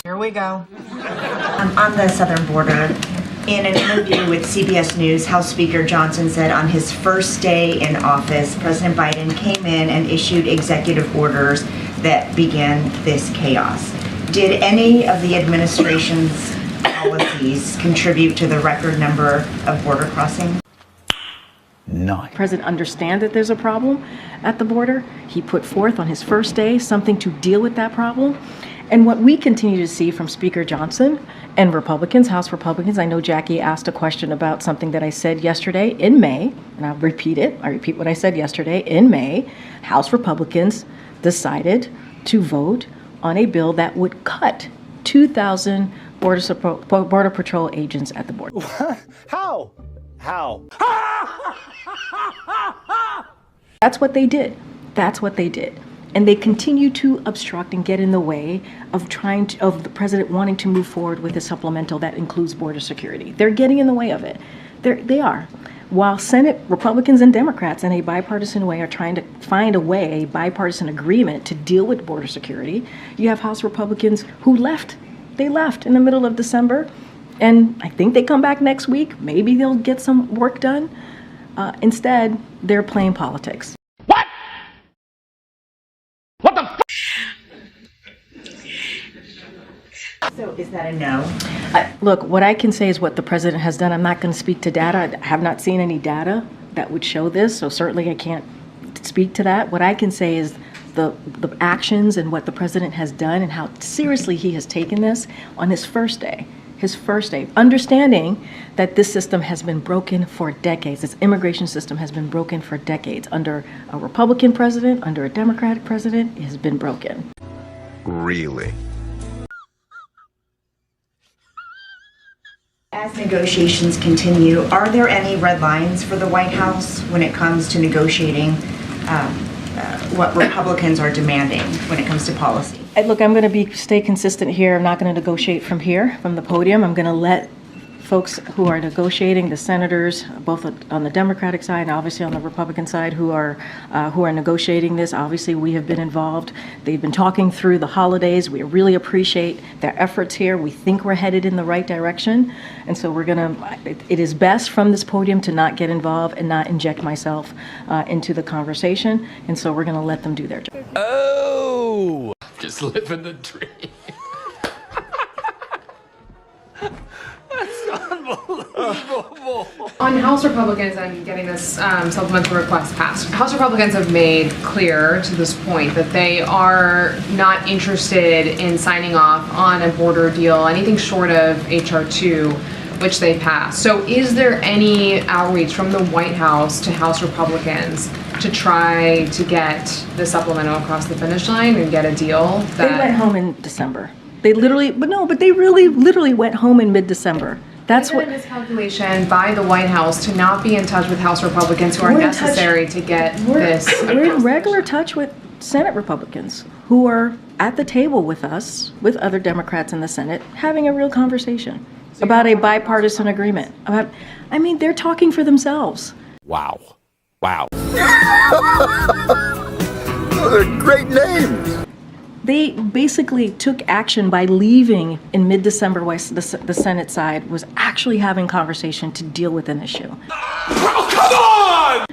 Here we go. On the southern border, in an interview with CBS News, House Speaker Johnson said on his first day in office, President Biden came in and issued executive orders that began this chaos. Did any of the administration's policies contribute to the record number of border crossings? No. The president understands that there's a problem at the border. He put forth on his first day something to deal with that problem. And what we continue to see from Speaker Johnson and Republicans, House Republicans, I know Jackie asked a question about something that I said yesterday in May, and I'll repeat it. I repeat what I said yesterday. In May, House Republicans decided to vote on a bill that would cut 2,000 Border Patrol agents at the border. How? That's what they did. That's what they did. And they continue to obstruct and get in the way of of the president wanting to move forward with a supplemental that includes border security. They're getting in the way of it. They are. While Senate Republicans and Democrats in a bipartisan way are trying to find a bipartisan agreement to deal with border security, you have House Republicans who left. They left in the middle of December, and I think they come back next week. Maybe they'll get some work done. Instead, they're playing politics. So is that a no? Look, what I can say is what the president has done. I'm not going to speak to data. I have not seen any data that would show this, so certainly I can't speak to that. What I can say is the actions and what the president has done and how seriously he has taken this on his first day, understanding that this system has been broken for decades. This immigration system has been broken for decades. Under a Republican president, under a Democratic president, it has been broken. Really? As negotiations continue, are there any red lines for the White House when it comes to negotiating what Republicans are demanding when it comes to policy? Look, I'm going to stay consistent here. I'm not going to negotiate from here, from the podium. I'm going to let folks who are negotiating, the senators, both on the Democratic side and obviously on the Republican side, who are negotiating this. Obviously, we have been involved. They've been talking through the holidays. We really appreciate their efforts here. We think we're headed in the right direction, and so it is best from this podium to not get involved and not inject myself into the conversation. And so we're going to let them do their job. Oh, just living the dream. On House Republicans and getting this supplemental request passed, House Republicans have made clear to this point that they are not interested in signing off on a border deal, anything short of H.R. 2, which they passed. So is there any outreach from the White House to House Republicans to try to get the supplemental across the finish line and get a deal? They went home in December. They literally went home in mid-December. That's what. Is there a miscalculation by the White House to not be in touch with House Republicans who are necessary to get this? We're in regular touch with Senate Republicans who are at the table with us, with other Democrats in the Senate, having a real conversation about a bipartisan agreement. They're talking for themselves. Wow. Those are great names. They basically took action by leaving in mid-December while the Senate side was actually having conversation to deal with an issue. Oh, come on!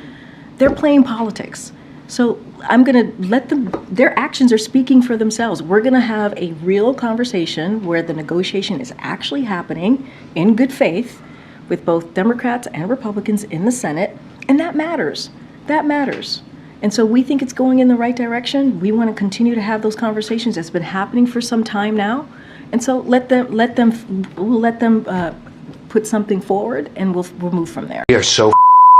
They're playing politics. So I'm going to let them, their actions are speaking for themselves. We're going to have a real conversation where the negotiation is actually happening in good faith with both Democrats and Republicans in the Senate, and that matters. That matters. And so we think it's going in the right direction. We want to continue to have those conversations. It's been happening for some time now. And so let them put something forward, and we'll move from there. We are so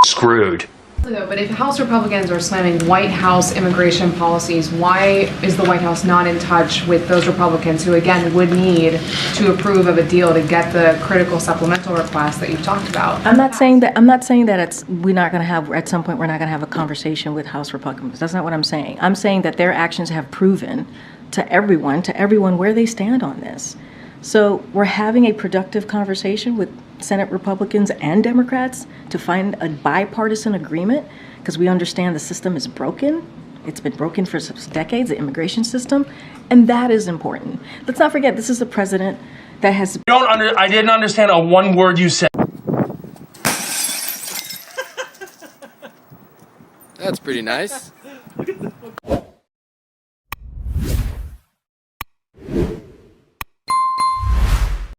screwed. But if House Republicans are slamming White House immigration policies, why is the White House not in touch with those Republicans who, again, would need to approve of a deal to get the critical supplemental request that you've talked about? I'm not saying that we're not going to have, at some point, we're not going to have a conversation with House Republicans. That's not what I'm saying. I'm saying that their actions have proven to everyone where they stand on this. So we're having a productive conversation with Senate Republicans and Democrats to find a bipartisan agreement because we understand the system is broken. It's been broken for decades, the immigration system, and that is important. Let's not forget, this is a president that has... I didn't understand a one word you said. That's pretty nice.